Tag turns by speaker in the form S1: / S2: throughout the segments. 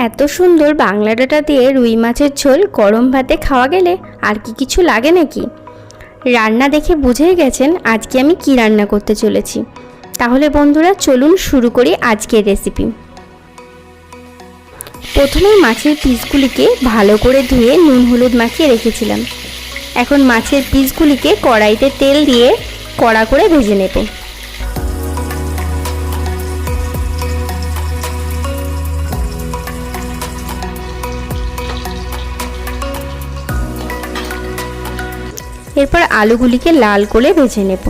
S1: এত সুন্দর বাংলা ডাঁটা দিয়ে রুই মাছের ঝোল গরম ভাতে খাওয়া গেলে আর কি কিছু লাগে নাকি। রান্না দেখে বুঝেই গেছেন আজকে আমি কি রান্না করতে চলেছি। তাহলে বন্ধুরা চলুন শুরু করি আজকের রেসিপি। প্রথমেই মাছের পিসগুলিকে ভালো করে ধুয়ে নুন হলুদ মাখিয়ে রেখেছিলাম। এখন মাছের পিসগুলিকে কড়াইতে তেল দিয়ে কড়া করে ভেজে নেব। এরপর আলুগুলিকে লাল করে ভেজে নেব।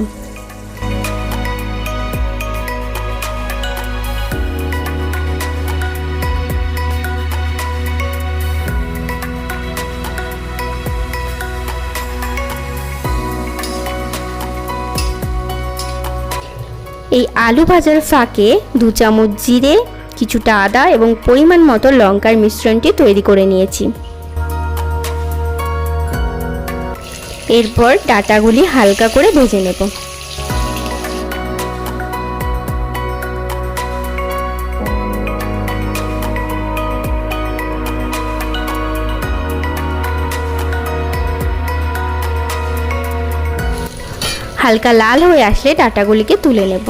S1: এই আলু ভাজার ফাঁকে 2 চামচ জিরে, কিছুটা আদা এবং পরিমাণ মতো লঙ্কার মিশ্রণটি তৈরি করে নিয়েছি। এরপর ডাঁটাগুলি হালকা করে ভেজে নেব। হালকা লাল হয়ে আসলে ডাঁটাগুলিকে তুলে নেব।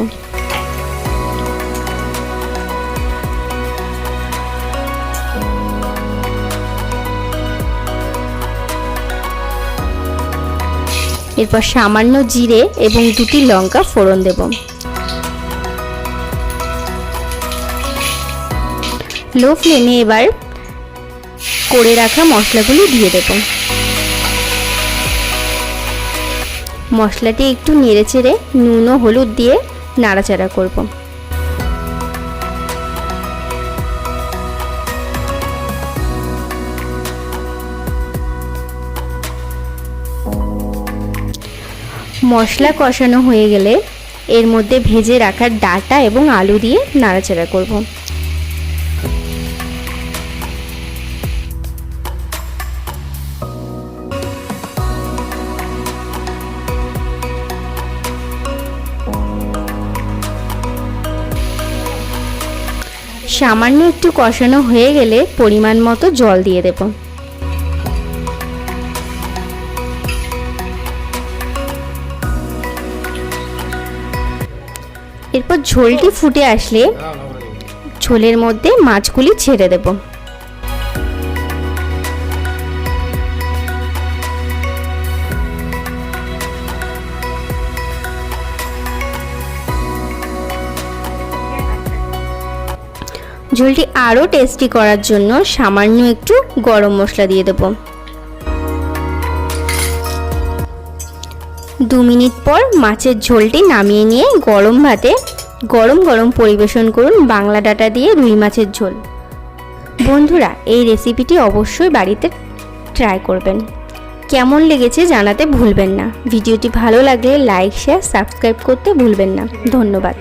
S1: এরপর সামান্য জিরে এবং 2টি লঙ্কা ফোড়ন দেব। লো ফ্লেমে এবার করে রাখা মশলাগুলি দিয়ে দেব। মশলাটি একটু নেড়েচেড়ে নুন ও হলুদ দিয়ে নাড়াচাড়া করব। মশলা কষানো হয়ে গেলে এর মধ্যে ভেজে রাখা ডাঁটা এবং আলু দিয়ে নাড়াচাড়া করব। সামান্য একটু কষানো হয়ে গেলে পরিমাণ মতো জল দিয়ে দেব। এরপর ঝোলটি ফুটে আসলে ঝোলের মধ্যে মাছগুলি ছেড়ে দেব। ঝোলটি আরও টেস্টি করার জন্য সামান্য একটু গরম মশলা দিয়ে দেব। 2 মিনিট পর মাছের ঝোলটি নামিয়ে নিয়ে গরম ভাতে গরম গরম পরিবেশন করুন বাংলা ডাঁটা দিয়ে রুই মাছের ঝোল। বন্ধুরা এই রেসিপিটি অবশ্যই বাড়িতে ট্রাই করবেন। কেমন লেগেছে জানাতে ভুলবেন না। ভিডিওটি ভালো লাগলে লাইক, শেয়ার, সাবস্ক্রাইব করতে ভুলবেন না। ধন্যবাদ।